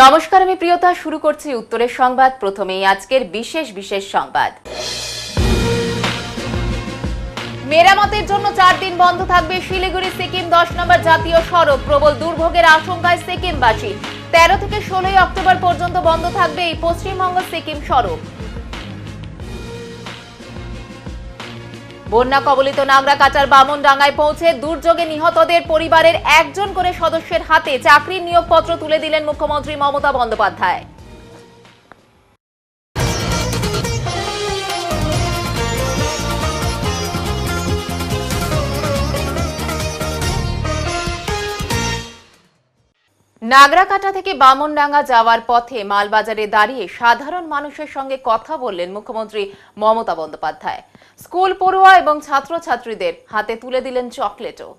নমস্কার, আমি প্রিয়তা। শুরু করছি উত্তরের সংবাদ। প্রথমেই আজকের বিশেষ সংবাদ। মেরামতের জন্য 4 দিন বন্ধ থাকবে শিলিগুড়ি সিকিম 10 নম্বর জাতীয় সড়ক। প্রবল দুর্ভোগের আশঙ্কায় সিকিমবাসী। 13 থেকে 16 অক্টোবর পর্যন্ত বন্ধ থাকবে এই পশ্চিমবঙ্গ সিকিম সড়ক। বন্যা কবলিত নাগরাকাটার বামনডাঙ্গায় পৌঁছে দুর্যোগে নিহতদের পরিবারের একজন করে সদস্যের হাতে চাকরির নিয়োগপত্র তুলে দিলেন মুখ্যমন্ত্রী মমতা বন্দ্যোপাধ্যায়। নাগরাকাটা থেকে বামনডাঙ্গা যাওয়ার পথে মালবাজারে দাঁড়িয়ে সাধারণ মানুষের সঙ্গে কথা বললেন মুখ্যমন্ত্রী মমতা বন্দ্যোপাধ্যায়। স্কুল পড়ুয়া এবং ছাত্রছাত্রীদের হাতে তুলে দিলেন চকলেটও।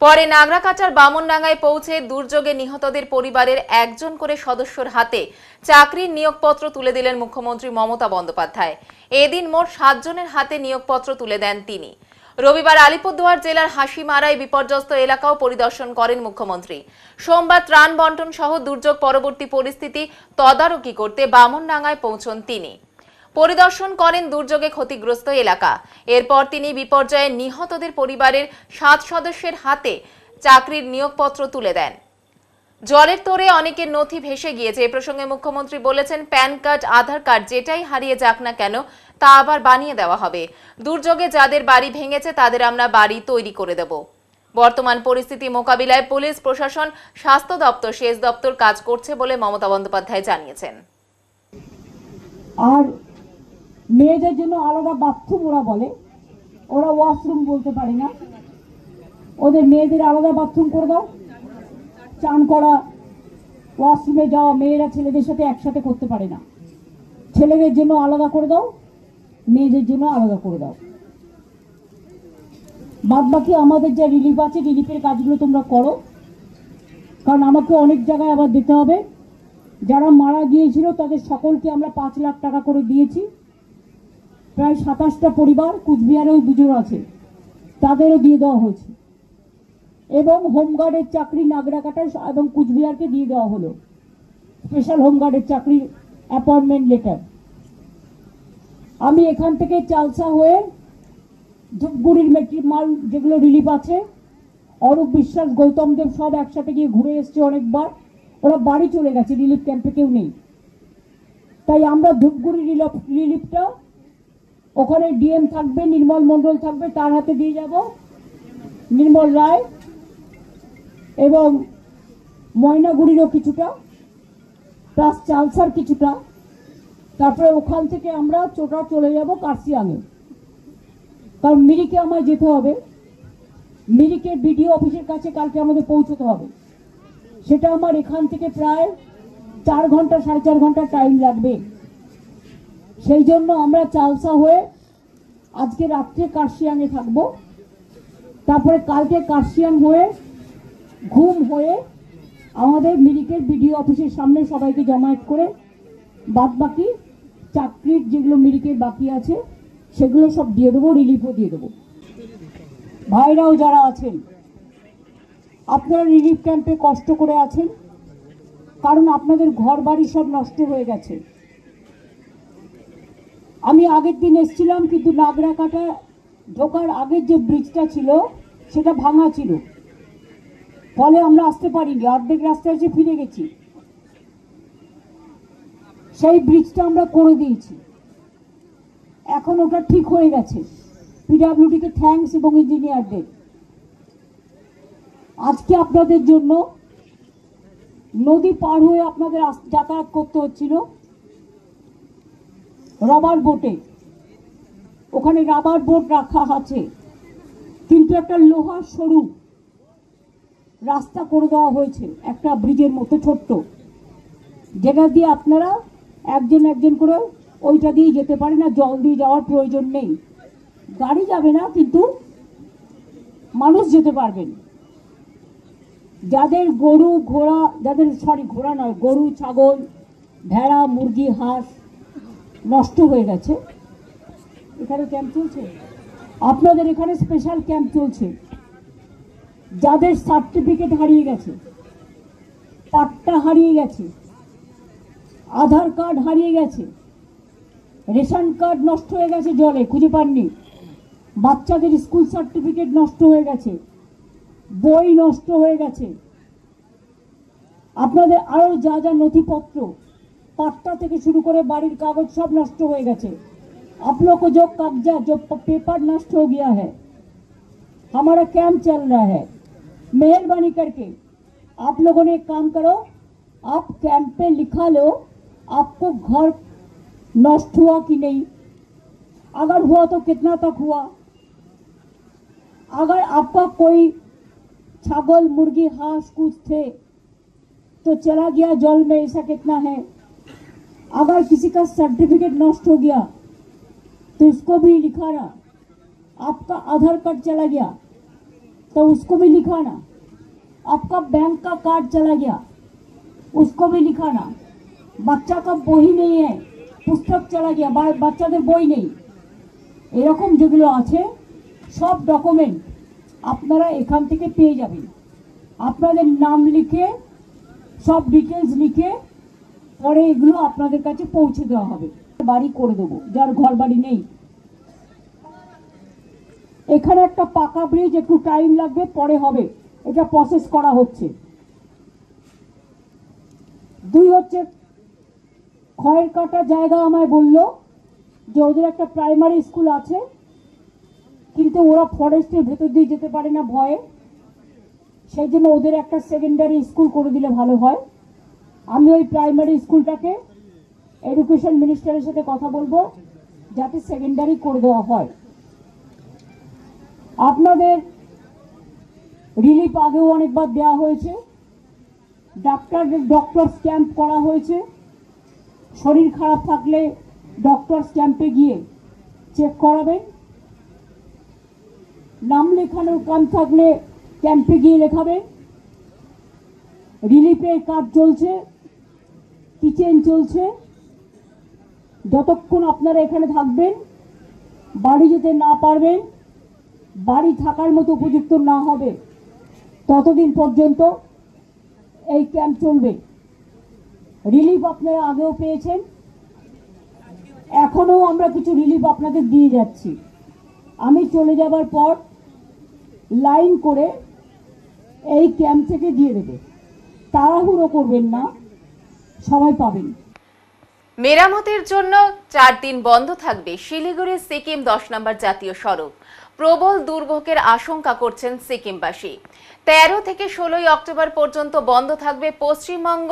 পরে নাগরাকাটার বামনডাঙ্গায় পৌঁছে দুর্যোগে নিহতদের পরিবারের একজন করে সদস্যর হাতে চাকরির নিয়োগপত্র তুলে দিলেন মুখ্যমন্ত্রী মমতা বন্দ্যোপাধ্যায়। এদিন মোট 7 জনের হাতে নিয়োগপত্র তুলে দেন তিনি। রবিবার আলিপুরদুয়ার জেলার হাসিমারায় বিপর্যস্ত এলাকাও পরিদর্শন করেন মুখ্যমন্ত্রী। সোমবার ত্রাণ বন্টন সহ দুর্যোগ পরবর্তী পরিস্থিতি তদারকি করতে বামনডাঙ্গায় পৌঁছন তিনি। পরিদর্শন করেন দুর্যোগে ক্ষতিগ্রস্ত এলাকা। এরপর তিনি বিপর্যয়ে নিহতদের পরিবারের 7 সদস্যের হাতে চাকরির নিয়োগপত্র তুলে দেন। জলের তোড়ে অনেকের নথি ভেসে গিয়েছে। এ প্রসঙ্গে মুখ্যমন্ত্রী বলেছেন, প্যান কার্ড, আধার কার্ড যেটাই হারিয়ে যাক না কেন তা আবার বানিয়ে দেওয়া হবে। দুর্যোগে যাদের বাড়ি ভেঙেছে তাদের আমরা বাড়ি তৈরি করে দেব। বর্তমান পরিস্থিতি মোকাবিলায় পুলিশ প্রশাসন, স্বাস্থ্য দপ্তর, সেচ দপ্তর কাজ করছে বলে মমতা বন্দ্যোপাধ্যায় জানিয়েছেন। আর মেয়েদের জন্য আলাদা বাথরুম ওরা বলে, ওরা ওয়াশরুম বলতে পারে না। ওদের মেয়েদের আলাদা বাথরুম করে দাও। চান করা, ওয়াশরুমে যাওয়া মেয়েরা ছেলেদের সাথে একসাথে করতে পারে না। ছেলেদের জন্য আলাদা করে দাও, মেয়েদের জন্য আলাদা করে দাও। বাদ বাকি আমাদের যা রিলিফ আছে, রিলিফের কাজগুলো তোমরা করো, কারণ আমাকে অনেক জায়গায় আবার দিতে হবে। যারা মারা গিয়েছিল তাদের সকলকে আমরা 5 লাখ টাকা করে দিয়েছি। প্রায় 27টা পরিবার, কুচবিহারেও 2 জন আছে, তাদেরও দিয়ে দেওয়া হয়েছে। এবং হোমগার্ডের চাকরি নাগরাকাটায় এবং কুচবিহারকে দিয়ে দেওয়া হলো স্পেশাল হোমগার্ডের চাকরির অ্যাপয়েন্টমেন্ট লেটার। আমি এখান থেকে চালসা হয়ে ধূপগুড়ির মাল যেগুলো রিলিফ আছে, অরূপ বিশ্বাস, গৌতম দেব সব একসাথে গিয়ে ঘুরে এসছে অনেকবার। ওরা বাড়ি চলে গেছে, রিলিফ ক্যাম্পে কেউ নেই। তাই আমরা ধূপগুড়ি রিলিফটা, ওখানে ডিএম থাকবে, নির্মল মণ্ডল থাকবে, তার হাতে দিয়ে যাব, নির্মল রায়, এবং ময়নাগুড়িরও কিছুটা, প্লাস চালসার কিছুটা। তারপরে ওখান থেকে আমরা চলে যাব কার্শিয়াঙে, কারণ মিরিকে আমায় যেতে হবে। মিরিকের বিডিও অফিসের কাছে কালকে আমাদের পৌঁছতে হবে। সেটা আমার এখান থেকে প্রায় 4 ঘন্টা 4.5 ঘন্টা টাইম লাগবে। সেই জন্য আমরা চালসা হয়ে আজকে রাত্রে কার্শিয়াঙে থাকবো। তারপরে কালকে কার্শিয়াং হয়ে ঘুম হয়ে আমাদের মিরিকের বিডিও অফিসের সামনে সবাইকে জমায়েত করে বাদ বাকি চাকরির যেগুলো মিরিকের বাকি আছে সেগুলো সব দিয়ে দেবো, রিলিফও দিয়ে দেবো। ভাইরাও যারা আছেন, আপনারা রিলিফ ক্যাম্পে কষ্ট করে আছেন, কারণ আপনাদের ঘর বাড়ি সব নষ্ট হয়ে গেছে। আমি আগের দিন এসেছিলাম, কিন্তু নাগরাকাটা ঢোকার আগের যে ব্রিজটা ছিল সেটা ভাঙা ছিল, ফলে আমরা আসতে পারিনি। অর্ধেক রাস্তায় এসে ফিরে গেছি। সেই ব্রিজটা আমরা করে দিয়েছি, এখন ওটা ঠিক হয়ে গেছে। পিডব্লিউডিকে থ্যাঙ্কস এবং ইঞ্জিনিয়ারদের। আজকে আপনাদের জন্য নদী পার হয়ে আপনাদের যাতায়াত করতে হচ্ছিল রবার বোটে। ওখানে রাবার বোর্ড রাখা আছে, কিন্তু একটা লোহার সরু রাস্তা করে দেওয়া হয়েছে, একটা ব্রিজের মতো ছোট্ট, যেটা দিয়ে আপনারা একজন একজন করে ওইটা দিয়ে যেতে পারেন, না জল দিয়ে যাওয়ার প্রয়োজন নেই। গাড়ি যাবে না, কিন্তু মানুষ যেতে পারবেন। যাদের গরু ঘোড়া, ঘোড়া নয়, গরু ছাগল ভেড়া মুরগি হাঁস নষ্ট হয়ে গেছে, এখানে ক্যাম্প চলছে, আপনাদের এখানে স্পেশাল ক্যাম্প চলছে। যাদের সার্টিফিকেট হারিয়ে গেছে, পাট্টা হারিয়ে গেছে, আধার কার্ড হারিয়ে গেছে, রেশন কার্ড নষ্ট হয়ে গেছে, জলে খুঁজে পাননি, বাচ্চাদের স্কুল সার্টিফিকেট নষ্ট হয়ে গেছে, বই নষ্ট হয়ে গেছে, আপনাদের আরো যা যা নথিপত্র পাট্টা থেকে शुरू করে বাড়ির কাগজ सब नष्ट हो गए। आप लोग को जो कागजात जो पेपर नष्ट हो गया है, हमारा कैंप चल रहा है, मेहरबानी करके आप लोगों ने एक काम करो, आप कैंप पे लिखा लो आपको घर नष्ट हुआ कि नहीं, अगर हुआ तो कितना तक हुआ, अगर आपका कोई छागल मुर्गी हांस कुछ थे तो चला गया जल में, ऐसा कितना है, अगर किसी का सर्टिफिकेट नष्ट हो गया तो उसको भी लिखाना, आपका आधार कार्ड चला गया तो उसको भी लिखाना, आपका बैंक का कार्ड चला गया उसको भी लिखाना, बच्चा का বই नहीं है, पुस्तक चला गया, বাচ্চাদের বই নেই, এরকম যেগুলো আছে সব ডকুমেন্ট আপনারা এখান থেকে পেয়ে যাবেন। আপনাদের নাম লিখে সব ডিটেলস লিখে পরে এগুলো আপনাদের কাছে পৌঁছে দেওয়া হবে, বাড়ি করে দেবো যার ঘর বাড়ি নেই। এখানে একটা পাকা ব্রিজ, একটু টাইম লাগবে, পরে হবে, এটা প্রসেস করা হচ্ছে। দুই হচ্ছে খয়ের কাটা জায়গা, আমায় বললো যে ওদের একটা প্রাইমারি স্কুল আছে, কিন্তু ওরা ফরেস্টের ভেতর দিয়ে যেতে পারে না ভয়ে, সেই জন্য ওদের একটা সেকেন্ডারি স্কুল করে দিলে ভালো হয়। আমি ওই প্রাইমারি স্কুলটাকে এডুকেশন মিনিস্টারের সাথে কথা বলবো যাতে সেকেন্ডারি করে দেওয়া হয়। আপনাদের রিলিফ আগেও অনেকবার দেওয়া হয়েছে, ডক্টরস ক্যাম্প করা হয়েছে, শরীর খারাপ থাকলে ডক্টরস ক্যাম্পে গিয়ে চেক করাবেন, নাম লেখানোর কাম থাকলে ক্যাম্পে গিয়ে লেখাবেন। রিলিফের কাজ চলছে, কিচেন চলছে, যতক্ষণ আপনারা এখানে থাকবেন, বাড়ি যেতে না পারবেন, বাড়ি থাকার মতো উপযুক্ত না হবে, ততদিন পর্যন্ত এই ক্যাম্প চলবে। রিলিফ আপনারা আগেও পেয়েছেন, এখনো আমরা কিছু রিলিফ আপনাদের দিয়ে যাচ্ছি। আমি চলে যাবার পর লাইন করে এই ক্যাম্প থেকে দিয়ে দেবে, তাড়াহুড়ো করবেন না, সবাই পাবেন। মেরামতের জন্য 4 দিন বন্ধ থাকবে শিলিগুড়ি সিকিম 10 নম্বর জাতীয় সড়ক। প্রবল দুর্ভোগের আশঙ্কা করছেন সিকিমবাসী। 13 থেকে 16 অক্টোবর পর্যন্ত বন্ধ থাকবে পশ্চিমবঙ্গ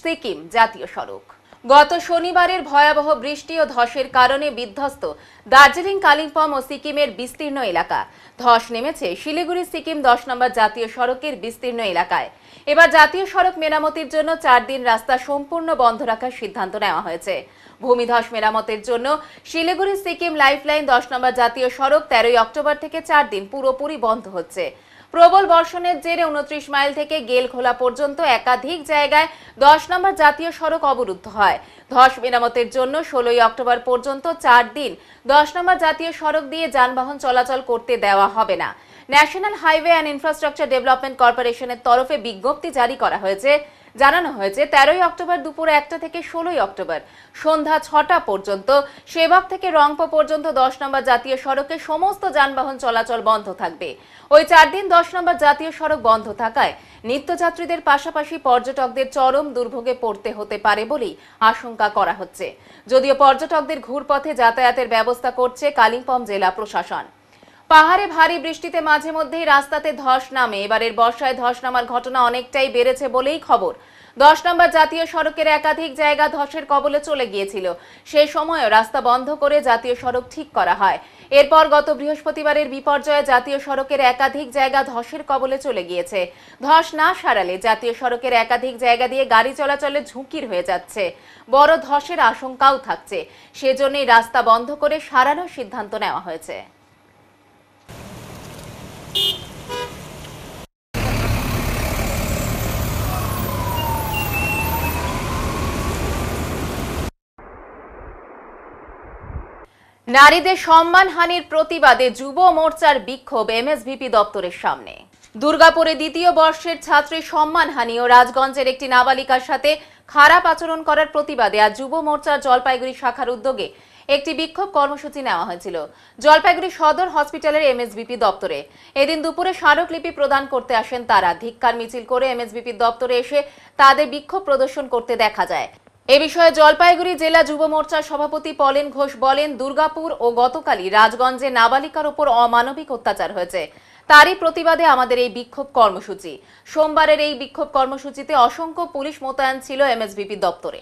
সিকিম জাতীয় সড়ক। গত শনিবারের ভয়াবহ বৃষ্টি ও ধসের কারণে বিধ্বস্ত দার্জিলিং, কালিম্পং ও সিকিমের বিস্তীর্ণ এলাকা। ধস নেমেছে শিলিগুড়ি সিকিম 10 নম্বর জাতীয় সড়কের বিস্তীর্ণ এলাকায়। এবার জাতীয় সড়ক মেরামতির জন্য 4 দিন রাস্তা সম্পূর্ণ বন্ধ রাখার সিদ্ধান্ত নেওয়া হয়েছে। ভূমিধস মেরামতের জন্য শিলিগুড়ি সিকিম লাইফলাইন 10 নম্বর জাতীয় সড়ক 13 অক্টোবর থেকে 4 দিন পুরোপুরি বন্ধ হচ্ছে। প্রবল বর্ষণের জেরে 29 মাইল থেকে গেলখোলা পর্যন্ত একাধিক জায়গায় 10 নম্বর জাতীয় সড়ক অবরুদ্ধ হয়। ধস মেরামতের জন্য 16 অক্টোবর পর্যন্ত 4 দিন 10 নম্বর জাতীয় সড়ক দিয়ে যানবাহন চলাচল করতে দেওয়া হবে না। National highway and infrastructure development কর্পোরেশনের তরফে বিজ্ঞপ্তি জারি করা হয়েছে। জানানো হয়েছে 13 অক্টোবর দুপুর 1টা থেকে 16 অক্টোবর সন্ধ্যা 6টা পর্যন্ত সেবক থেকে রংপো পর্যন্ত 10 নম্বর জাতীয় সড়কে সমস্ত যানবাহন চলাচল বন্ধ থাকবে। ওই 4 দিন 10 নম্বর জাতীয় সড়ক বন্ধ থাকায় নিত্যযাত্রীদের পাশাপাশি পর্যটকদের চরম দুর্ভোগে পড়তে হতে পারে বলেই আশঙ্কা করা হচ্ছে। যদিও পর্যটকদের ঘুরপথে যাতায়াতের ব্যবস্থা করছে কালিম্পং জেলা প্রশাসন। পাহাড়ে ভারী বৃষ্টিতে মাঝে মধ্যেই রাস্তাতে ধস নামে। এবারের বর্ষায় ধস নামার ঘটনা অনেকটাই বেড়েছে বলেই খবর। 10 নম্বর জাতীয় সড়কের একাধিক জায়গা ধসের কবলে চলে গিয়েছিল। সেই সময়ও রাস্তা বন্ধ করে জাতীয় সড়ক ঠিক করা হয়। এরপর গত বৃহস্পতিবারের বিপর্যয়ে জাতীয় সড়কের একাধিক জায়গা ধসের কবলে চলে গিয়েছে। ধস না সারালে জাতীয় সড়কের একাধিক জায়গা দিয়ে গাড়ি চলাচলে ঝুঁকির হয়ে যাচ্ছে। বড় ধসের আশঙ্কাও থাকছে। সেজন্যই রাস্তা বন্ধ করে সারানোর সিদ্ধান্ত নেওয়া হয়েছে। নারীদের সম্মানহানির প্রতিবাদে যুব মোর্চার বিক্ষোভ এমএসভিপি দপ্তরের সামনে। দুর্গাপুরে দ্বিতীয় বর্ষের ছাত্রী সম্মানহানি ও রাজগঞ্জের একটি নাবালিকার সাথে খারাপ আচরণ করার প্রতিবাদে আজ যুব মোর্চার জলপাইগুড়ি শাখার উদ্যোগে একটি বিক্ষোভ কর্মসূচি নেওয়া হয়েছিল জলপাইগুড়ি সদর হসপিটালের এমএসভিপি দপ্তরে। এদিন দুপুরে স্মারকলিপি প্রদান করতে আসেন তারা। ধিক্কার মিছিল করে এমএসভিপি দপ্তরে এসে তাদের বিক্ষোভ প্রদর্শন করতে দেখা যায়। এ বিষয়ে জলপাইগুড়ি জেলা যুব মোর্চার সভাপতি পলেন ঘোষ বলেন, দুর্গাপুর ও গতকালই রাজগঞ্জে নাবালিকার উপর অমানবিক অত্যাচার হয়েছে। তারই প্রতিবাদে আমাদের এই বিক্ষোভ কর্মসূচি। সোমবারের এই বিক্ষোভ কর্মসূচিতে অসংখ্য পুলিশ মোতায়েন ছিল এমএসভিপি দপ্তরে।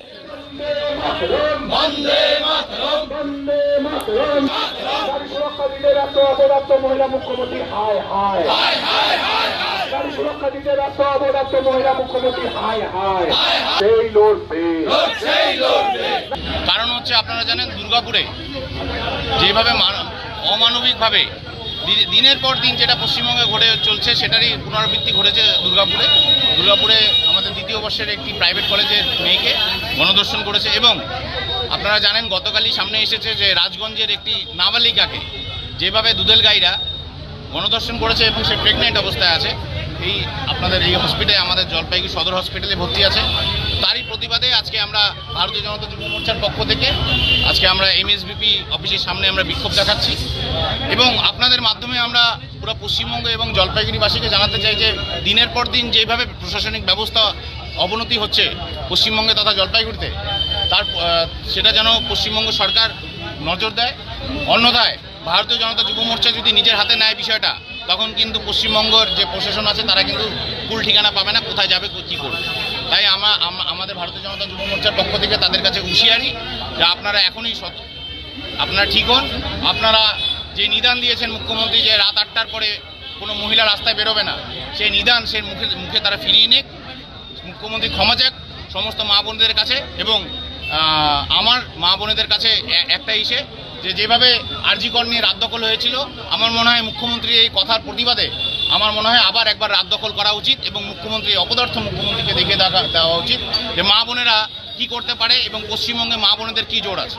কারণ হচ্ছে আপনারা জানেন, দুর্গাপুরে যেভাবে অমানবিকভাবে দিনের পর দিন যেটা পশ্চিমবঙ্গে ঘটে চলছে সেটারই পুনরাবৃত্তি ঘটেছে দুর্গাপুরে আমাদের দ্বিতীয় বর্ষের একটি প্রাইভেট কলেজের মেয়েকে গণধর্ষণ করেছে। এবং আপনারা জানেন গতকালই সামনে এসেছে যে রাজগঞ্জের একটি নাবালিকাকে যেভাবে দুধেলগাইরা গণধর্ষণ করেছে এবং সে প্রেগনেন্ট অবস্থায় আছে। এই আপনাদের এই হসপিটালে, আমাদের জলপাইগুড়ি সদর হসপিটালে ভর্তি আছে। তারই প্রতিবাদে আজকে আমরা ভারতীয় জনতা যুব মোর্চার পক্ষ থেকে আজকে আমরা এমএসভিপি অফিসের সামনে আমরা বিক্ষোভ দেখাচ্ছি এবং আপনাদের মাধ্যমে আমরা পুরো পশ্চিমবঙ্গ এবং জলপাইগুড়িবাসীকে জানাতে চাই যে দিনের পর দিন যেভাবে প্রশাসনিক ব্যবস্থা অবনতি হচ্ছে পশ্চিমবঙ্গে তথা জলপাইগুড়িতে, সেটা যেন পশ্চিমবঙ্গ সরকার নজর দেয়। অন্যথায় ভারতীয় জনতা যুব মোর্চা যদি নিজের হাতে নেয় বিষয়টা, তখন কিন্তু পশ্চিমবঙ্গের যে প্রশাসন আছে তারা কিন্তু কুল ঠিকানা পাবে না, কোথায় যাবে, কী করবে। তাই আমাদের ভারতীয় জনতা যুব মোর্চার পক্ষ থেকে তাদের কাছে হুঁশিয়ারি যে আপনারা এখনই আপনারা ঠিক হন। আপনারা যে নিদান দিয়েছেন মুখ্যমন্ত্রী যে রাত 8টার পরে কোনো মহিলা রাস্তায় বেরোবে না, সেই নিদান সে মুখে তারা ফিরিয়ে নিক। মুখ্যমন্ত্রী ক্ষমা চাক সমস্ত মা বোনদের কাছে এবং আমার মা বোনেদের কাছে একটা ইসে যেভাবে আরজি কর নিয়ে রাত দখল হয়েছিল, আমার মনে হয় মুখ্যমন্ত্রী এই কথার প্রতিবাদে আমার মনে হয় আবার একবার রাত দখল করা উচিত এবং অপদার্থ মুখ্যমন্ত্রীকে দেখে দেওয়া উচিত যে মা বোনেরা কি করতে পারে এবং পশ্চিমবঙ্গে মা বোনেদের কি জোর আছে।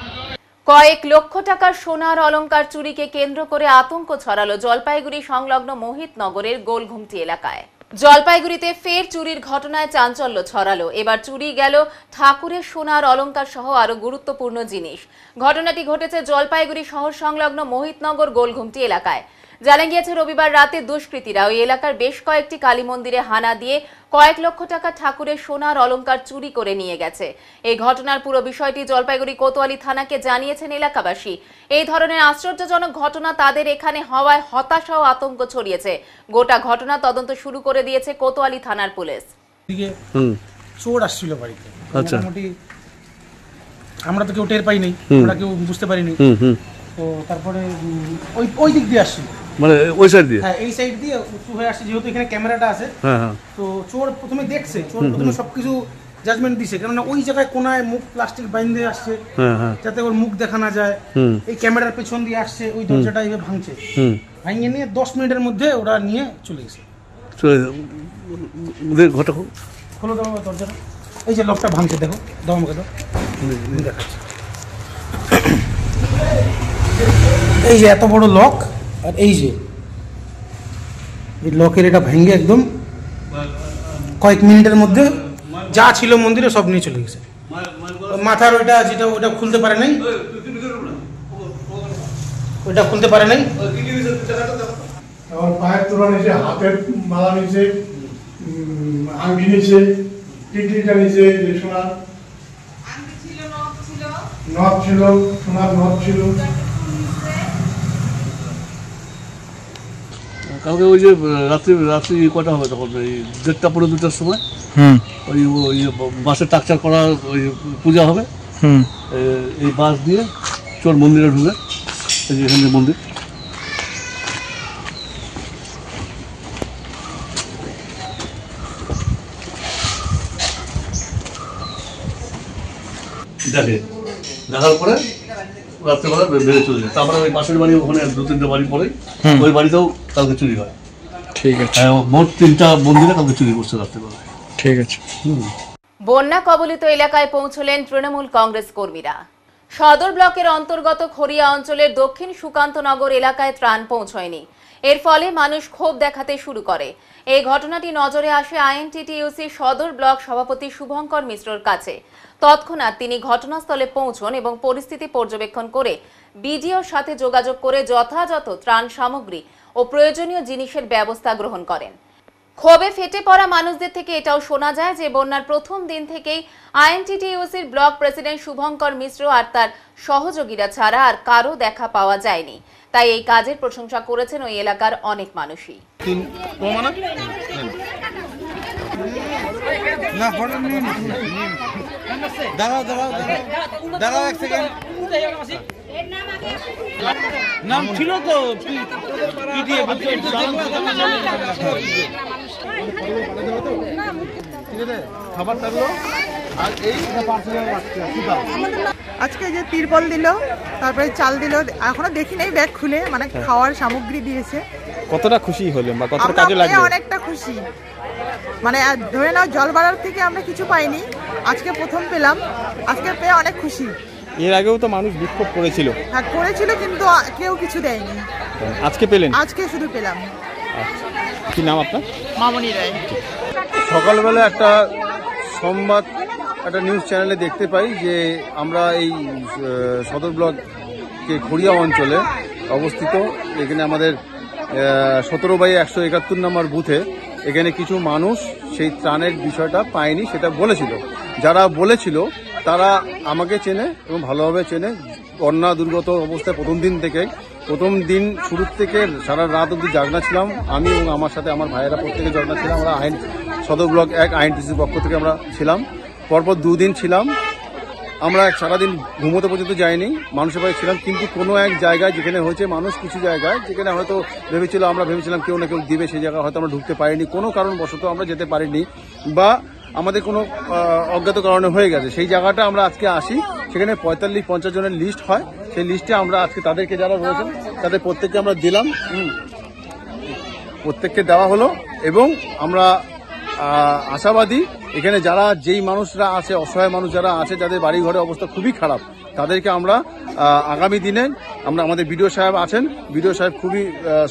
কয়েক লক্ষ টাকার সোনার অলংকার চুরিকে কেন্দ্র করে আতঙ্ক ছড়ালো জলপাইগুড়ি সংলগ্ন মোহিতনগরের গোলঘুমটি এলাকায়। জলপাইগুড়িতে ফের চুরির ঘটনায় চাঞ্চল্য ছড়ালো। এবার চুরি গেল ঠাকুরের সোনার অলংকার সহ আরো গুরুত্বপূর্ণ জিনিস। ঘটনাটি ঘটেছে জলপাইগুড়ি শহর সংলগ্ন মোহিতনগর গোলঘুমটি এলাকায়। জানা গিয়েছে রবিবার রাতে দুষ্কৃতীরা ওই এলাকার বেশ কয়েকটি কালী মন্দিরে হানা দিয়ে কয়েক লক্ষ টাকা ঠাকুরের সোনার অলংকার চুরি করে নিয়ে গেছে। এই ঘটনার পুরো বিষয়টি জলপাইগুড়ি কোতোয়ালি থানাকে জানিয়েছেন এলাকাবাসী। এই ধরনের আশ্চর্যজনক ঘটনা তাদের এখানে হওয়ায় হতাশা ও আতঙ্ক ছড়িয়েছে। গোটা ঘটনা তদন্ত শুরু করে দিয়েছে কোতোয়ালি থানার পুলিশ। চোর আসছিল বাড়িতে, মোটামুটি আমরা তো কেউ টের পাইনি, আমরা কেউ বুঝতে পারিনি। তো তারপরে ওই দিক দিয়ে আসছিল, মানে ওই সাইড দিয়ে, হ্যাঁ এই সাইড দিয়ে উঁচু হয়ে আসছে, যেহেতু এখানে ক্যামেরাটা আছে। তো চোর প্রথমে দেখছে, চোর প্রথমে সবকিছু জাজমেন্ট দিছে, কেননা ওই জায়গায় কোনায় মুখ প্লাস্টিক বাইন্ধে আসছে যাতে ওর মুখ দেখা না যায়। এই ক্যামেরার পেছন দিয়ে আসছে, ওই দরজাটা এইভাবে ভাঙছে, ভাঙিয়ে নিয়ে 10 মিনিটের মধ্যে ওরা নিয়ে চলে গেছে। খোলো দাও দরজাটা, এই যে লকটা ভাঙছে, দেখো দাও আমাকে দাও, দেখাচ্ছি। এই যে এত বড় লক, আর এই যে লকের এটা ভেঙে একদম কয়েক মিনিটের মধ্যে যা ছিল মন্দিরে সব নিয়ে চলে গেছে। মাথার ওটা খুলতে পারে নাই, ওইটা খুলতে পারে নাই। পায়ের তোলা নিচে, হাতের মালা নিচে, আংটি নিচে, টিকলিটা নিচে, সোনার নথ ছিল, সোনার নথ ছিল। কালকে ওই যে রাত্রি কটা হবে তখন এই 1:30 পরে 2টার সময় ওই বাসের টাকচার করা ওই পূজা হবে। এই বাস দিয়ে চোর মন্দিরে ঢুকে, এই যে এখানে মন্দির, দেখার পরে রাত্রেবেলা বেড়ে চলে যায়। তারপরে ওই পাশের বাড়ি, ওখানে 2-3টে বাড়ি পরে ওই বাড়িতেও কালকে চুরি হয়। ঠিক আছে, মোট 3টা মন্দিরে কালকে চুরি করছে রাত্রেবেলা। ঠিক আছে। বন্যা কবলিত এলাকায় পৌঁছলেন তৃণমূল কংগ্রেস কর্মীরা। সদর ব্লকের অন্তর্গত খড়িয়া অঞ্চলের দক্ষিণ সুকান্তনগর এলাকায় ত্রাণ পৌঁছয়নি। এর ফলে মানুষ ক্ষোভ দেখাতে শুরু করে। এই ঘটনাটি নজরে আসে আইএনটিটিইউসি সদর ব্লক সভাপতি শুভঙ্কর মিশ্রর কাছে। তৎক্ষণাৎ তিনি ঘটনাস্থলে পৌঁছন এবং পরিস্থিতি পর্যবেক্ষণ করে বিডিওর সাথে যোগাযোগ করে যথাযথ ত্রাণ সামগ্রী ও প্রয়োজনীয় জিনিসের ব্যবস্থা গ্রহণ করেন। ক্ষোভে ফেটে পড়া মানুষদের থেকে এটাও শোনা যায় যে বন্যার প্রথম দিন থেকেই আইএনটিটিইউসির ব্লক প্রেসিডেন্ট শুভঙ্কর মিশ্র আর তার সহযোগীরা ছাড়া আর কারো দেখা পাওয়া যায়নি। তাই এই কাজের প্রশংসা করেছেন ওই এলাকার অনেক মানুষই। নাম ছিল তো খাবার থাকলো আর এই আজকে যে তিরপল দিল, তারপরে চাল দিল, এখনো দেখি নাই ব্যাগ খুলে, মানে খাওয়ার সামগ্রী দিয়েছে। কতটা খুশি হলেন বা কতটা কাজে লাগলো? অনেকটা খুশি, মানে ধরে নাও জল বাড়ার থেকে আমরা কিছু পাইনি, আজকে প্রথম পেলাম, আজকে পেয়ে অনেক খুশি। এর আগেও তো মানুষ বিক্ষোভ করেছিল। হ্যাঁ করেছিল, কিন্তু কেউ কিছু দেয়নি। আজকে পেলেন? আজকে শুধু পেলাম। কি নাম আপনার? মামনি রায়। সকালবেলা একটা সংবাদ, একটা নিউজ চ্যানেলে দেখতে পাই যে আমরা এই সদর ব্লকে খড়িয়া অঞ্চলে অবস্থিত, এখানে আমাদের 17/171 নম্বর বুথে এখানে কিছু মানুষ সেই ত্রাণের বিষয়টা পায়নি, সেটা বলেছিল। যারা বলেছিল তারা আমাকে চেনে এবং ভালোভাবে চেনে। বন্যা দুর্গত অবস্থায় প্রথম দিন শুরুর থেকে সারা রাত অবধি জাগনা ছিলাম আমি এবং আমার সাথে আমার ভাইয়েরা প্রত্যেকে জাগনা ছিলাম। আমরা সদর ব্লক 1 আইএনটিসির পক্ষ থেকে আমরা ছিলাম। পরপর 2 দিন ছিলাম, আমরা সারাদিন ঘুমোতে পর্যন্ত যাইনি, মানুষের বাড়ি ছিলাম। কিন্তু কোনো এক জায়গায় যেখানে হয়েছে মানুষ, কিছু জায়গায় যেখানে হয়তো আমরা ভেবেছিলাম কেউ না কেউ দিবে, সেই জায়গায় হয়তো আমরা ঢুকতে পারিনি, কোনো কারণবশত আমরা যেতে পারিনি বা আমাদের কোনো অজ্ঞাত কারণে হয়ে গেছে। সেই জায়গাটা আমরা আজকে আসি, সেখানে 45-50 জনের লিস্ট হয়। সেই লিস্টে আমরা আজকে তাদেরকে যারা রয়েছেন তাদের প্রত্যেককে আমরা দিলাম, প্রত্যেককে দেওয়া হলো। এবং আমরা আশাবাদী এখানে যারা যেই মানুষরা আছে, অসহায় মানুষ যারা আছে, যাদের বাড়ি ঘরের অবস্থা খুবই খারাপ, তাদেরকে আমরা আগামী দিনে আমাদের বিডিও সাহেব আছেন, বিডিও সাহেব খুবই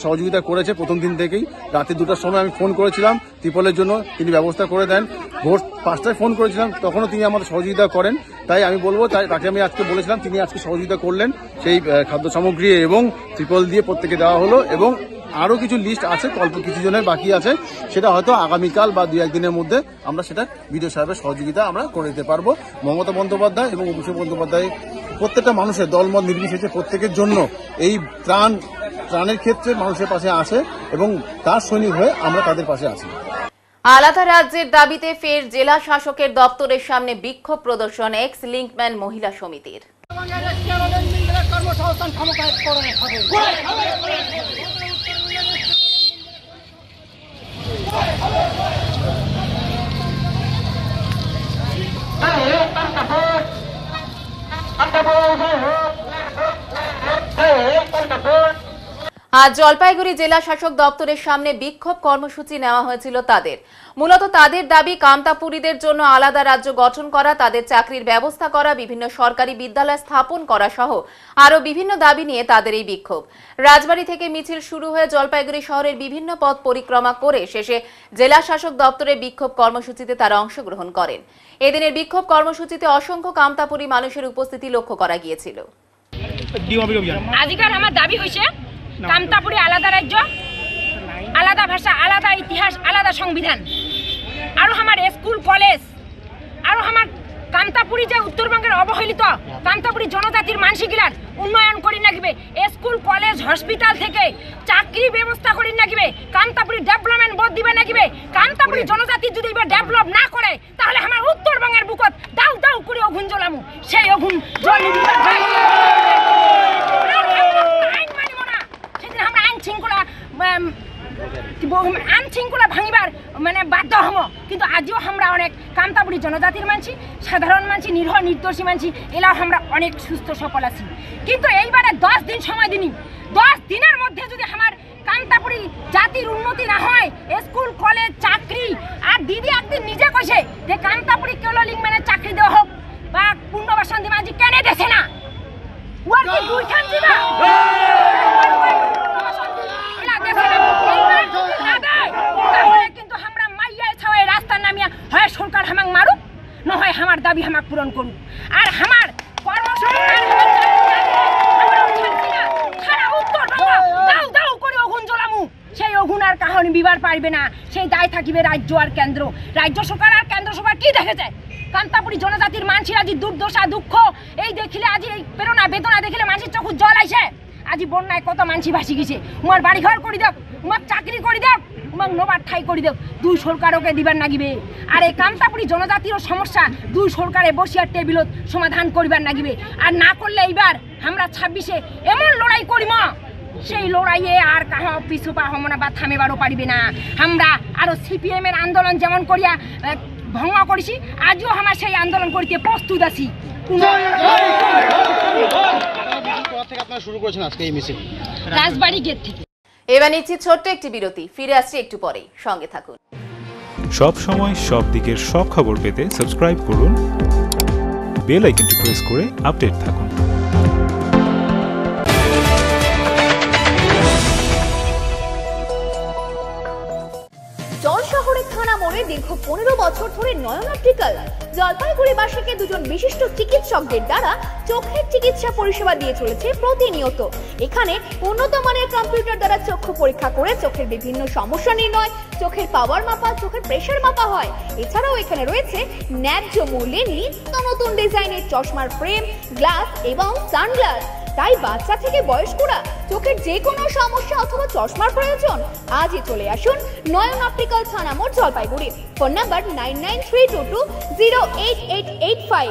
সহযোগিতা করেছে প্রথম দিন থেকেই। রাতে 2টার সময় আমি ফোন করেছিলাম ত্রিপলের জন্য, তিনি ব্যবস্থা করে দেন। ভোর 5টায় ফোন করেছিলাম, তখনও তিনি আমাদের সহযোগিতা করেন। তাই আমি বলবো, তাকে আমি আজকে বলেছিলাম, তিনি আজকে সহযোগিতা করলেন সেই খাদ্য সামগ্রী এবং ত্রিপল দিয়ে প্রত্যেকে দেওয়া হলো। এবং আরও কিছু লিস্ট আছে, অল্প কিছু জনের বাকি আছে, সেটা হয়তো আগামীকাল বা 2-1 দিনের মধ্যে আমরা সেটা বিডিও সাহেবের সহযোগিতা আমরা করে দিতে পারবো। মমতা বন্দ্যোপাধ্যায় এবং অভিষেক বন্দ্যোপাধ্যায় প্রত্যেকটা মানুষের দলমত নির্বিশেষে প্রত্যেকের জন্য এই ত্রাণের ক্ষেত্রে মানুষের পাশে আসে এবং তার সৈনিক হয়ে আমরা তাদের পাশে আছি। আলাদা রাজ্যের দাবিতে ফের জেলা শাসকের দপ্তরের সামনে বিক্ষোভ প্রদর্শন এক্স লিঙ্কম্যান মহিলা সমিতির। আজ জলপাইগুড়ি জেলা শাসক দপ্তরের সামনে বিক্ষোভ কর্মসূচি নেওয়া হয়েছিল তাদের। মূলত তাদের দাবি কামতাপুরীদের জন্য আলাদা রাজ্য গঠন করা, তাদের চাকরির ব্যবস্থা করা, বিভিন্ন সরকারি বিদ্যালয় স্থাপন করা সহ আরো বিভিন্ন দাবি নিয়ে তাদের এই বিক্ষোভ। রাজবাড়ী থেকে মিছিল শুরু হয়ে জলপাইগুড়ি শহরের বিভিন্ন পথ পরিক্রমা করে শেষে জেলা শাসক দপ্তরের বিক্ষোভ কর্মসূচিতে তারা অংশগ্রহণ করেন। এদিনের বিক্ষোভ কর্মসূচিতে অসংখ্য কামতাপুরী মানুষের উপস্থিতি লক্ষ্য করা গিয়েছিল। আজকাল আমার দাবি হয়েছে কামতাপুরী আলাদা রাজ্য, আলাদা ভাষা, আলাদা ইতিহাস, আলাদা সংবিধান, আরো আমার স্কুল কলেজ, আরো আমার কামতাপুরী যে উত্তরবঙ্গের অবহেলিত কামতাপুরী জনজাতির মানসিকগুলার উন্নয়ন করি নাগিবে, স্কুল কলেজ হসপিটাল থেকে চাকরি ব্যবস্থা করি নাগিবে, কামতাপুরি ডেভেলপমেন্ট বোর্ড দিবে নাগিবে। কামতাপুরি জনজাতি যদি ডেভেলপ না করে তাহলে আমার উত্তরবঙ্গের বুকত দাউ দাউ করে অগুন জ্বলামু, সেই অগুন জ্বলি দিবে। সেদিন আমরা আইন শৃঙ্খলা ভাঙিবার বাধ্য হব, কিন্তু আজও আমরা অনেক কামতাপুরি জনজাতির মানছি, সাধারণ মানছি, নিরহ নির্দোষী মানছি, এলাও আমরা অনেক সুস্থ সফল আছি। কিন্তু এইবারে 10 দিন সময় দিনি, 10 দিনের মধ্যে যদি আমার কামতাপুরি জাতির উন্নতি না হয়, স্কুল কলেজ চাকরি, আর দিদি একদিন নিজে কইছে যে কামতাপুরি কেললিং চাকরি দেওয়া হোক বা পূর্ণবাসন দিমাজি কেন দেছে না, ওর কি দুইখান দিবা কিন্তু আমরা মাইয়ায় ছাওয়ায় রাস্তা নামিয়া হয় সরকার হামাক মারুক, না হয় আমার দাবি হামাক পূরণ করুক। আর আমার কর্মসংস্থান সারা উত্তরবঙ্গ দাউ দাউ করে অগুন জ্বলামু, সেই অগুন আর কাহানি বিবার পারবে না, সেই দায় থাকিবে রাজ্য আর কেন্দ্র। রাজ্য সরকার আর কেন্দ্র সরকার কি দেখেছে? কামতাপুরি জনজাতির মানুষের আজি দুর্দশা দুঃখ এই দেখিলে, আজি এই প্রেরণা বেদনা দেখিলে মানুষের চোখ জল আইছে। আজি বন্যায় কত মানুষ ভাসি গেছে, উমার বাড়ি ঘর করে দেখ, উমার চাকরি করে দেখ, উমার নোবার ঠাই করে দেখ, দুই সরকারকে দিবার নাগিবে। আর এই কামতাপুরি জনজাতির সমস্যা দুই সরকারে বসিয়ার টেবিলত সমাধান করিবার নাগিবে। আর না করলে এইবার আমরা 26-এ এমন লড়াই করিম, সেই লড়াইয়ে আর কাহা পিছু পা হব না বা থামেবারও পারিবে না। আমরা আরো সিপিএম এর আন্দোলন যেমন করিয়া ভঙ্গ করেছি, আজও আমরা সেই আন্দোলন করিতে প্রস্তুত আছি। রাজবাড়ি গেট থেকে। এবার নিচ্ছি ছোট্ট একটি বিরতি, ফিরে আসছি একটু পরেই, সঙ্গে থাকুন। সব সময় সব দিকের সব খবর পেতে সাবস্ক্রাইব করুন, বেল আইকনটি প্রেস করে আপডেট থাকুন। শহরের থানা মোড়ে দীর্ঘ 15 বছর ধরে নয়ন অপটিক্যাল জলপাইগুড়িবাসীকে দুজন বিশিষ্ট চিকিৎসকদের দ্বারা চোখের চিকিৎসা পরিষেবা দিয়ে চলেছে প্রতিনিয়ত। এখানে উন্নত মানের কম্পিউটার দ্বারা চক্ষু পরীক্ষা করে চোখের বিভিন্ন সমস্যা নির্ণয়, চোখের পাওয়ার মাপা, চোখের প্রেসার মাপা হয়। এছাড়াও এখানে রয়েছে ন্যায্য মূল্যে নিত্য নতুন ডিজাইনের চশমার ফ্রেম, গ্লাস এবং সানগ্লাস। তাই বাচ্চা থেকে বয়স্করা চোখের যে কোনো সমস্যা অথবা চশমার প্রয়োজন আজই চলে আসুন নয়ন অপটিক্যাল থানা মোড় জলপাইগুড়ি। Phone number 9932208885।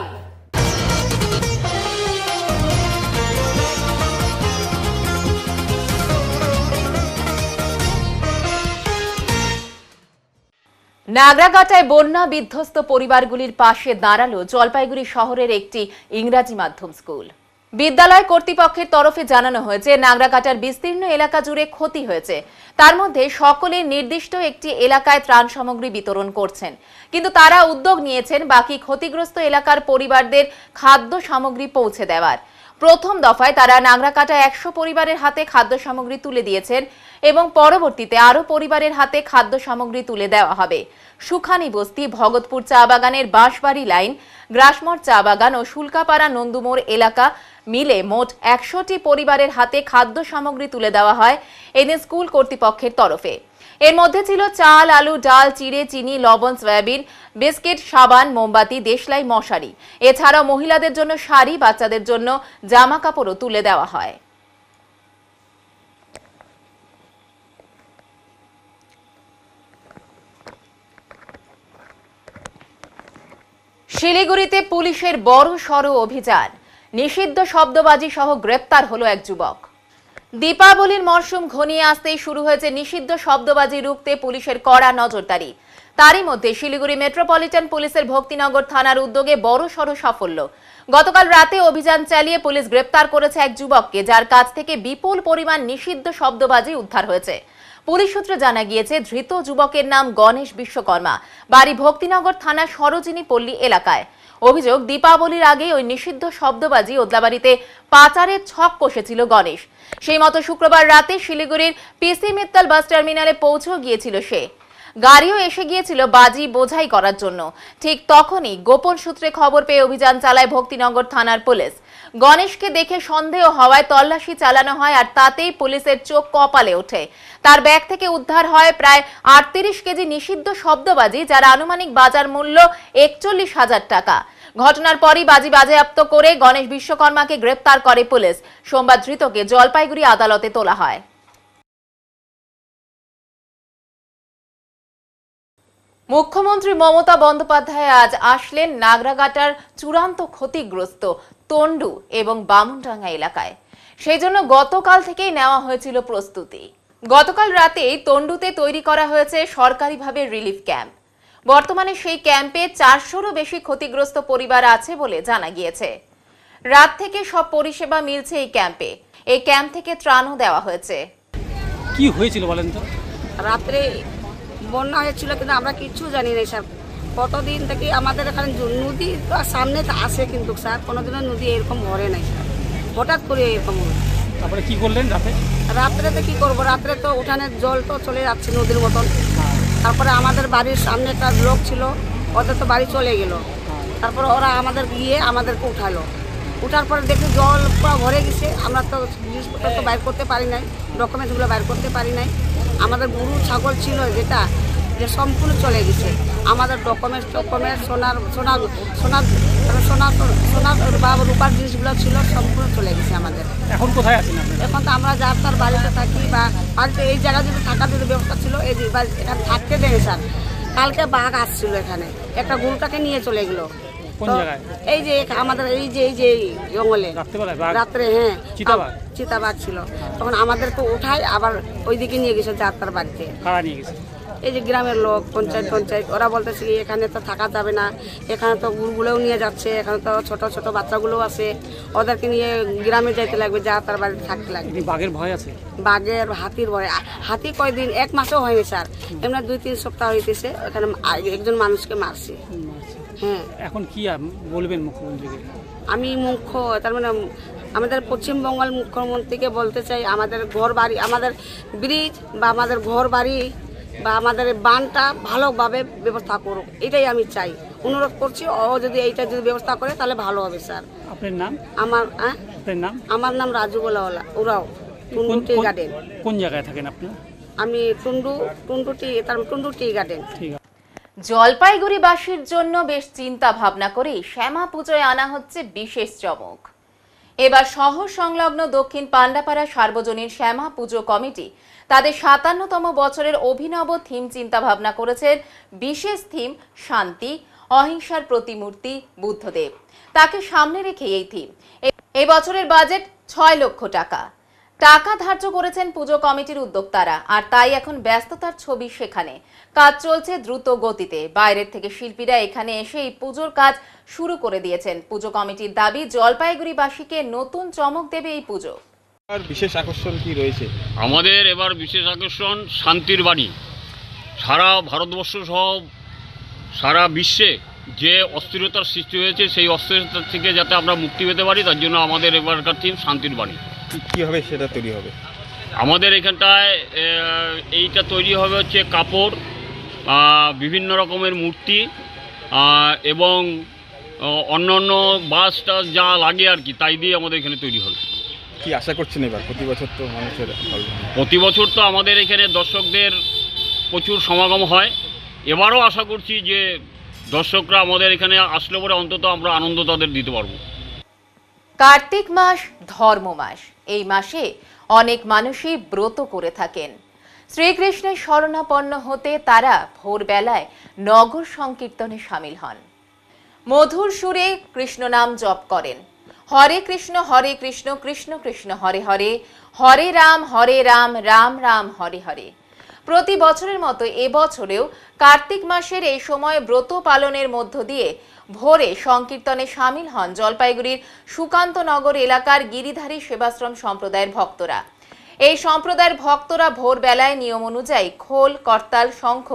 নাগরাকাটায় বন্যা বিধ্বস্ত পরিবারগুলির পাশে দাঁড়ালো জলপাইগুড়ি শহরের একটি ইংরাজি মাধ্যম স্কুল। বিদ্যালয় কর্তৃপক্ষের তরফে জানানো হয়েছে নাগরাকাটার বিস্তীর্ণ এলাকা জুড়ে ক্ষতি হয়েছে, তার মধ্যে সকলে নির্দিষ্ট একটি এলাকায় ত্রাণ সামগ্রী বিতরণ করছেন, কিন্তু তারা উদ্যোগ নিয়েছেন বাকি ক্ষতিগ্রস্ত এলাকার পরিবারদের খাদ্য সামগ্রী পৌঁছে দেওয়ার। প্রথম দফায় তারা নাগরাকাটায় 100 পরিবারের হাতে খাদ্য সামগ্রী তুলে দিয়েছেন এবং পরবর্তীতে আরও পরিবারের হাতে খাদ্য সামগ্রী তুলে দেওয়া হবে। সুখানি বস্তি, ভগতপুর চা বাগানের বাঁশবাড়ি লাইন, গ্রাসমর চা বাগান ও শুল্কাপাড়া নন্দুমোড় এলাকা মিলে মোট 100টি পরিবারের হাতে খাদ্য সামগ্রী তুলে দেওয়া হয় এদিন স্কুল কর্তৃপক্ষের তরফে। এর মধ্যে ছিল চাল, আলু, ডাল, চিড়ে, চিনি, লবণ, সয়াবিন, বিস্কিট, সাবান, মোমবাতি, দেশলাই, মশারি। এছাড়াও মহিলাদের জন্য শাড়ি, বাচ্চাদের জন্য জামা কাপড়ও তুলে দেওয়া হয়। শিলিগুড়িতে পুলিশের বড় সড় অভিযান, নিষিদ্ধ শব্দবাজি সহ গ্রেপ্তার হলো এক যুবক। দীপাবলির মরশুম ঘনিয়ে আসতেই শুরু হয়েছে নিষিদ্ধ শব্দবাজি রুখতে পুলিশের কড়া নজরদারি। তারই মধ্যে শিলিগুড়ি মেট্রোপলিটন পুলিশের ভক্তিনগর থানার উদ্যোগে বড় সড় সাফল্য। গতকাল রাতে অভিযান চালিয়ে পুলিশ গ্রেপ্তার করেছে এক যুবককে, যার কাছ থেকে বিপুল পরিমাণ নিষিদ্ধ শব্দবাজি উদ্ধার হয়েছে। পুলিশ সূত্রে জানা গিয়েছে ধৃত যুবকের নাম গণেশ বিশ্বকর্মা, বাড়ি ভক্তিনগর থানার সরোজিনী পল্লী এলাকায়। অভিযোগ, দীপাবলির আগে ওই নিষিদ্ধ শব্দবাজি ওদলাবাড়িতে পাচারের ছক কষেছিল গণেশ। সেই মতো শুক্রবার রাতে শিলিগুড়ির পিসি মিত্তল বাস টার্মিনালে পৌঁছেও গিয়েছিল সে। গাড়িও এসে গিয়েছিল বাজি বোঝাই করার জন্য। ঠিক তখনই গোপন সূত্রে খবর পেয়ে অভিযান চালায় ভক্তিনগর থানার পুলিশ। গণেশকে দেখে সন্দেহ হওয়ায় তল্লাশি চালানো হয়, আর তাতেই পুলিশের চোখ কপালে ওঠে। তার ব্যাগ থেকে উদ্ধার হয় প্রায় 38 কেজি নিষিদ্ধ শব্দবাজি, যার আনুমানিক বাজার মূল্য 41,000 টাকা। ঘটনার পরই বাজি বাজেয়াপ্ত করে গণেশ বিশ্বকর্মাকে গ্রেপ্তার করে পুলিশ। সোমবার ধৃতকে জলপাইগুড়ি আদালতে তোলা হয়। মুখ্যমন্ত্রী মমতা বন্দ্যোপাধ্যায় আজ আসলেন নাগরাকাটার চূড়ান্ত ক্ষতিগ্রস্ত তন্ডু এবং বামুনডাঙ্গা এলাকায়। সেই জন্য গতকাল থেকেই নেওয়া হয়েছিল প্রস্তুতি। গতকাল রাতে তন্ডুতে তৈরি করা হয়েছে সরকারিভাবে রিলিফ ক্যাম্প। বর্তমানে সেই ক্যাম্পে 400-রও বেশি ক্ষতিগ্রস্ত পরিবার আছে বলে জানা গিয়েছে। রাত থেকে সব পরিষেবা মিলছে এই ক্যাম্পে। এই ক্যাম্প থেকে ত্রাণও দেওয়া হয়েছে। কি হয়েছিল বলেন তো? রাত্রে বন্যা হয়েছিল, কিন্তু আমরা কিচ্ছু জানি না স্যার। কতদিন থেকে আমাদের এখানে নদী সামনে আসে, কিন্তু স্যার কোনোদিনও নদী এরকম ভরে নাই স্যার, হঠাৎ করে এরকম হলো। তারপরে কি করলেন রাতে? রাত্রেতে কি করবো, রাত্রে তো উঠানের জল তো চলে যাচ্ছে নদীর মতন। তারপরে আমাদের বাড়ির সামনে একটা লোক ছিল, ওদের তো বাড়ি চলে গেল। তারপরে ওরা আমাদের গিয়ে আমাদেরকে উঠালো। উঠার পরে দেখি জল পুরো ভরে গেছে। আমরা তো জিনিসপত্র তো বাইর করতে পারি নাই, ডকুমেন্টসগুলো বাইর করতে পারি নাই। আমাদের গরু ছাগল ছিল যেটা, যে সম্পূর্ণ চলে গেছে। আমাদের ডকুমেন্টস সোনার সোনার সোনার সোনার সোনার বা রূপার জিনিসগুলো ছিল সম্পূর্ণ চলে গেছে আমাদের। এখন কোথায় আছেন আপনি? এখন তো আমরা যার তার বাড়িতে থাকি, বা বাড়িতে এই জায়গায় যদি থাকার যদি ব্যবস্থা ছিল এই এখানে থাকতে দেয় স্যার। কালকে বাঘ আসছিল এখানে, একটা গরুটাকে নিয়ে চলে গেলো। এই যে আমাদের এই যে জঙ্গলে রাত্রে, হ্যাঁ চিতাবাঘ ছিল। তখন আমাদেরকে উঠায় আবার ওইদিকে নিয়ে গেছে যার তার বাড়িতে। এই যে গ্রামের লোক, পঞ্চায়েত ওরা বলতেছে এখানে তো থাকা যাবে না, এখানে তো গরুগুলোও নিয়ে যাচ্ছে, এখানে তো ছোট ছোট বাচ্চাগুলোও আছে, ওদেরকে নিয়ে গ্রামে যাইতে লাগবে, যা তার বাড়িতে থাকতে লাগবে। বাঘের ভয় আছে? বাঘের হাতির ভয়। হাতি কয়দিন, 1 মাসও হয়নি স্যার, এমনি 2-3 সপ্তাহ হইতেছে। এখানে একজন মানুষকে মারছে। হ্যাঁ, এখন কি বলবেন মুখ্যমন্ত্রীকে? আমি তার মানে আমাদের পশ্চিমবঙ্গের মুখ্যমন্ত্রীকে বলতে চাই, আমাদের ঘর বাড়ি, আমাদের ব্রিজ বা আমাদের ঘর বাড়ি বা আমাদের বানটা ভালোভাবে ব্যবস্থা করুক, এটাই আমি চাই, অনুরোধ করছি। ও যদি এইটা যদি ব্যবস্থা করে তাহলে ভালো হবে স্যার। আপনার নাম? আমার নাম রাজু গোলাওয়ালা, ওরাও টুন্ডু টি গার্ডেন। কোন জায়গায় থাকেন আপনি? আমি টুন্ডু টি গার্ডেন। জলপাইগুড়িবাসীর জন্য বেশ চিন্তা ভাবনা করেই শ্যামা পুজোয় আনা হচ্ছে বিশেষ চমক। এবার শহর সংলগ্ন দক্ষিণ পান্ডাপাড়া সার্বজনীন শ্যামা পুজো কমিটি তাদের 57তম বছরের অভিনব থিম চিন্তা ভাবনা করেছেন। বিশেষ থিম শান্তি, অহিংসার প্রতিমূর্তি বুদ্ধদেব। তাকে সামনে রেখে এই থিম। এই বছরের বাজেট 6 লক্ষ টাকা ধার্য করেছেন পুজো কমিটির উদ্যোক্তারা। আর তাই এখন ব্যস্ততার ছবি সেখানে। কাজ চলছে দ্রুত গতিতে। বাইরের থেকে শিল্পীরা এখানে এসে এই পুজোর কাজ শুরু করে দিয়েছেন। পুজো কমিটির দাবি, জলপাইগুড়িবাসীকে নতুন চমক দেবে এই পুজো। বিশেষ আকর্ষণ কি রয়েছে? আমাদের এবার বিশেষ আকর্ষণ শান্তির বাণী। সারা ভারতবর্ষ সহ সারা বিশ্বে যে অস্থিরতার সৃষ্টি হয়েছে, সেই অস্থিরতা থেকে যাতে আমরা মুক্তি পেতে পারি, তার জন্য আমাদের এবারকার থিম শান্তির বাণী। কীভাবে সেটা তৈরি হবে? আমাদের এখানটায় এইটা তৈরি হবে হচ্ছে কাপড়, বিভিন্ন রকমের মূর্তি এবং অন্য বাসটা যা লাগে আর কি, তাই দিয়ে আমাদের এখানে তৈরি হবে। কি আশা করছেন এবার? প্রতি বছর তো মানুষের প্রতি বছর তো আমাদের এখানে দর্শকদের প্রচুর সমাগম হয়। এবারও আশা করছি যে দর্শকরা আমাদের এখানে আসলে পরে অন্তত আমরা আনন্দ তাদের দিতে পারবো। কার্তিক মাস ধর্ম মাস। এই মাসে অনেক মানুষই ব্রত করে থাকেন। শ্রীকৃষ্ণের শরণাপন্ন হতে তারা ভোরবেলায় নগর সংকীর্তনে সামিল হন। মধুর সুরে কৃষ্ণ নাম জপ করেন। হরে কৃষ্ণ কৃষ্ণ কৃষ্ণ হরে হরে, হরে রাম রাম রাম হরে হরে। প্রতি বছরের মতো এবছরেও কার্তিক মাসের এই সময় ব্রত পালনের মধ্য দিয়ে ভোরে সংকীর্তনে সামিল হন জলপাইগুড়ির সুকান্তনগর এলাকার গিরিধারী সেবাশ্রম সম্প্রদায়ের ভক্তরা। এই সম্প্রদায়ের ভক্তরা ভোরবেলায় নিয়ম অনুযায়ী খোল, করতাল, শঙ্খ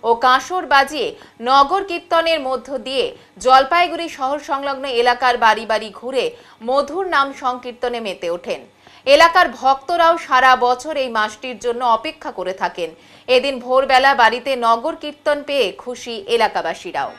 ও কাঁসর বাজিয়ে নগর কীর্তনের মধ্য দিয়ে জলপাইগুড়ি শহর সংলগ্ন এলাকার বাড়ি বাড়ি ঘুরে মধুর নাম সংকীর্তনে মেতে ওঠেন। এলাকার ভক্তরাও সারা বছর এই মাসটির জন্য অপেক্ষা করে থাকেন। এদিন ভোরবেলা বাড়িতে নগর কীর্তন পেয়ে খুশি এলাকাবাসীরাও।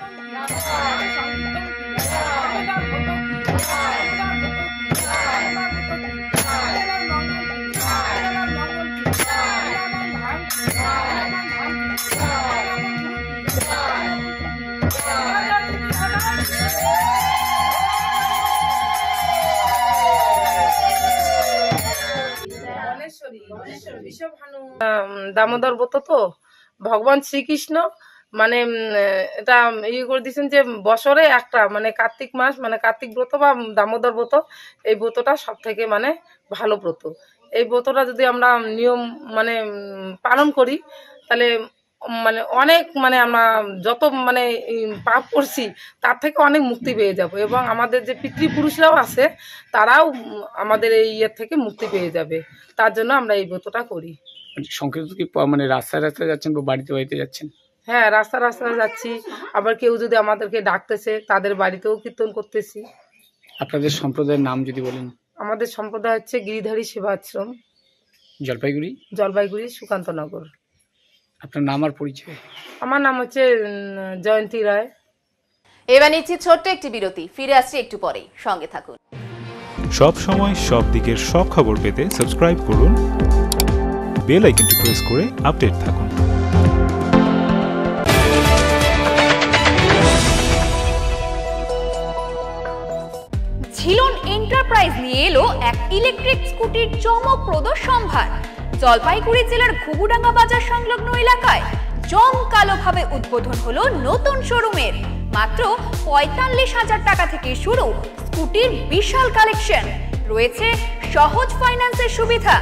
Yeah. দামোদর ব্রত তো ভগবান শ্রীকৃষ্ণ মানে এটা ইয়ে করে দিয়েছেন যে বছরে একটা মানে কার্তিক মাস মানে কার্তিক ব্রত বা দামোদর ব্রত, এই ব্রতটা সব থেকে মানে ভালো ব্রত। এই ব্রতটা যদি আমরা নিয়ম মানে পালন করি তাহলে মানে অনেক মানে আমরা যত মানে পাপ করছি তার থেকে অনেক মুক্তি পেয়ে যাব, এবং আমাদের যে পিতৃপুরুষরাও আছে তারাও আমাদের এই ইয়ের থেকে মুক্তি পেয়ে যাবে। তার জন্য আমরা এই ব্রতটা করি। সংকীর্তন কি মানে রাস্তায় রাস্তায় যাচ্ছেন বা বাড়িতে বাড়িতে যাচ্ছেন? হ্যাঁ, রাস্তা রাস্তায় যাচ্ছি, আবার কেউ যদি আমাদেরকে ডাকতেছে তাদের বাড়িতেও কীর্তন করতেছি। আপনাদের সম্প্রদায়ের নাম যদি বলেন। আমাদের সম্প্রদায় হচ্ছে গিরিধারী সেবাশ্রম, জলপাইগুড়ি সুকান্তনগর। আপনার নাম আর পরিচয়? আমার নাম হচ্ছে জয়ন্তী রায়। এবার নিচ্ছি ছোট্ট একটি বিরতি, ফিরে আসছি একটু পরেই, সঙ্গে থাকুন। সব সময় সব দিকের সব খবর পেতে সাবস্ক্রাইব করুন, বেল আইকনটি প্রেস করে আপডেট থাকুন। ঝিলন এন্টারপ্রাইজ নিয়ে এলো এক ইলেকট্রিক স্কুটির চমকপ্রদ সম্ভার। জলপাইগুড়ি জেলার ঘুঘুডাঙ্গা বাজার সংলগ্ন এলাকায় জমকালোভাবে উদ্বোধন হলো নতুন শোরুমের। মাত্র ৪৫,০০০ টাকা থেকে শুরু স্কুটির বিশাল কালেকশন রয়েছে, সহজ ফাইন্যান্সের সুবিধা।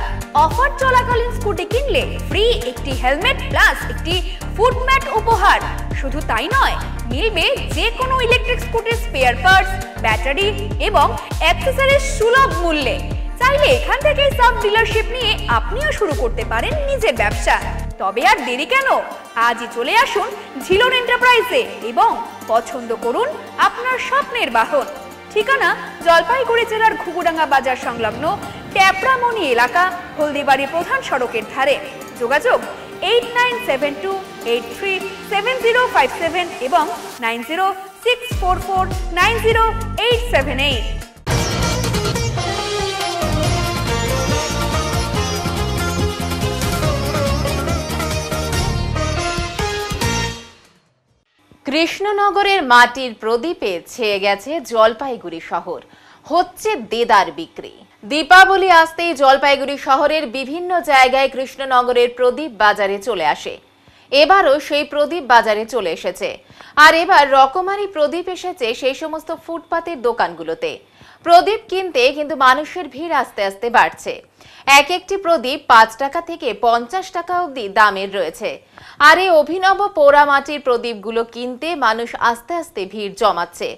অফার চলাকালীন স্কুটি কিনলে ফ্রি একটি হেলমেট প্লাস একটি ফুটম্যাট উপহার। শুধু তাই নয়, মিলবে যে কোনো ইলেকট্রিক স্কুটির স্পেয়ার পার্টস, ব্যাটারি এবং অ্যাক্সেসরিজ সুলভ মূল্যে। চাইলে এখান থেকে সাব ডিলারশিপ নিয়ে আপনিও শুরু করতে পারেন নিজের ব্যবসা। তবে আর দেরি কেন, আজই চলে আসুন ঝিলন এন্টারপ্রাইজে এবং পছন্দ করুন আপনার স্বপ্নের বাহন। ঠিকানা জলপাইগুড়ি জেলার ঘুঘুডাঙ্গা বাজার সংলগ্ন ট্যাপরামণি এলাকা, হলদিবাড়ি প্রধান সড়কের ধারে। যোগাযোগ 8972837057 এবং 9064490878। কৃষ্ণনগরের মাটির প্রদীপে ছেয়ে গেছে জলপাইগুড়ি শহর, হচ্ছে দেদার বিক্রি। দীপাবলি আসতেই জলপাইগুড়ি শহরের বিভিন্ন জায়গায় কৃষ্ণনগরের প্রদীপ বাজারে চলে আসে। এবারও সেই প্রদীপ বাজারে চলে এসেছে, আর এবার রকমারি প্রদীপ এসেছে সেই সমস্ত ফুটপাতের দোকানগুলোতে। প্রদীপ কিনতে কিন্তু মানুষের ভিড় আস্তে আস্তে বাড়ছে। এক একটি প্রদীপ ৫ টাকা থেকে ৫০ টাকা অবধি দামের রয়েছে। আর এই অভিনব পোড়ামাটির প্রদীপগুলো কিনতে মানুষ আস্তে আস্তে ভিড় জমাচ্ছে।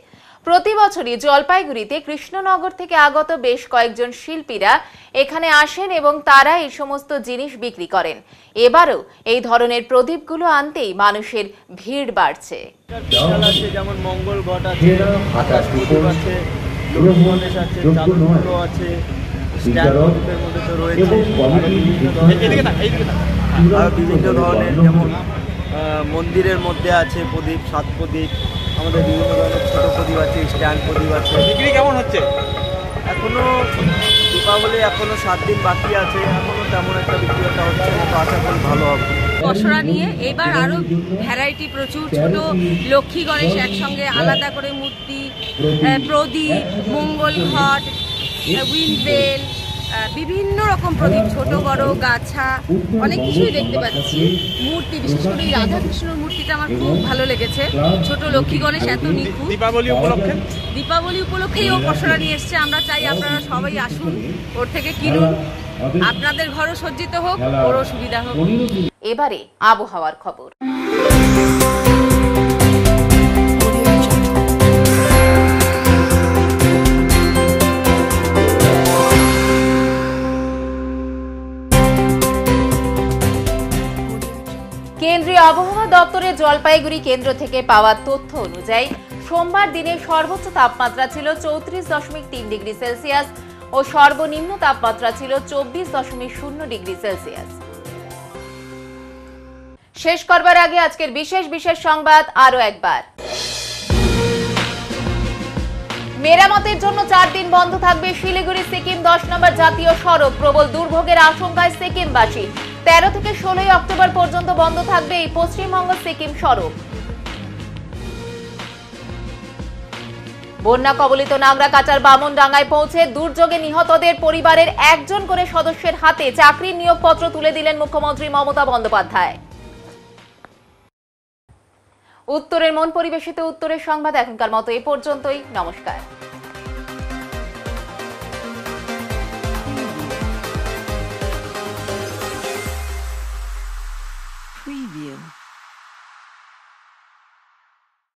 প্রতি বছরই জলপাইগুড়িতে কৃষ্ণনগর থেকে আগত বেশ কয়েকজন শিল্পীরা এখানে আসেন এবং তারা এই সমস্ত জিনিস বিক্রি করেন। এবারও এই ধরনের প্রদীপগুলো আনতেই মানুষের ভিড় বাড়ছে। যেমন মঙ্গল ঘট আছে, আকাশ প্রদীপ আছে, গণেশ আছে, চাঁদপুর আছে, স্ট্যান্ডের মধ্যে তো রয়েছে আর বিভিন্ন ধরনের, যেমন মন্দিরের মধ্যে আছে প্রদীপ, 7 প্রদীপ, আমাদের বিভিন্ন ধরনের ছোট প্রদীপ আছে, স্ট্যান্ড প্রদীপ আছে। বিক্রি কেমন হচ্ছে? এখনো দীপাবলি এখনো 7 দিন বাকি আছে, এখনো তেমন একটা বিক্রিটা হচ্ছে না, তো আশা করি ভালো হবে। পসরা নিয়ে এবার আরো ভ্যারাইটি প্রচুর, ছোট লক্ষ্মী গণেশ একসঙ্গে আলাদা করে মূর্তি, প্রদীপ, মঙ্গল ঘট, উইন্ডবেল, বিভিন্ন রকম প্রদীপ, ছোট বড় গাছা, অনেক কিছুই দেখতে পাচ্ছি। মূর্তি, বিশেষ করে রাধা কৃষ্ণর মূর্তিটা আমার খুব ভালো লেগেছে। ছোট লক্ষ্মী গণেশ এত নিখুঁত। দীপাবলি উপলক্ষেই ও পসরা নিয়ে এসছে। আমরা চাই আপনারা সবাই আসুন, ওর থেকে কিনুন, আপনাদের ঘরও সজ্জিত হোক, ওরও সুবিধা হোক। এবারে আবহাওয়ার খবর। কেন্দ্রীয় আবহাওয়া দপ্তরের জলপাইগুড়ি কেন্দ্র থেকে পাওয়া তথ্য অনুযায়ী সোমবার দিনে সর্বোচ্চ তাপমাত্রা ছিল 34.3 ডিগ্রি সেলসিয়াস ও সর্বনিম্ন তাপমাত্রা ছিল 24.0 ডিগ্রি সেলসিয়াস। শেষ করবার আগে আজকের বিশেষ সংবাদ আরো একবার। মেরামতের জন্য 4 দিন বন্ধ থাকবে শিলিগুড়ি সিকিম 10 নম্বর জাতীয় সড়ক। প্রবল দুর্ভোগের আশঙ্কায় সিকিমবাসী। 13 থেকে 16 অক্টোবর পর্যন্ত বন্ধ থাকবে এই পশ্চিমবঙ্গ সিকিম সড়ক। বন্যা কবলিত নাগরাকাচার বামনডাঙ্গায় পৌঁছে দুর্যোগে নিহতদের পরিবারের একজন করে সদস্যের হাতে চাকরির নিয়োগপত্র তুলে দিলেন মুখ্যমন্ত্রী মমতা বন্দ্যোপাধ্যায়। উত্তরের মন পরিবেশিত উত্তরের সংবাদ এখনকার মতো এই পর্যন্তই। নমস্কার। Preview.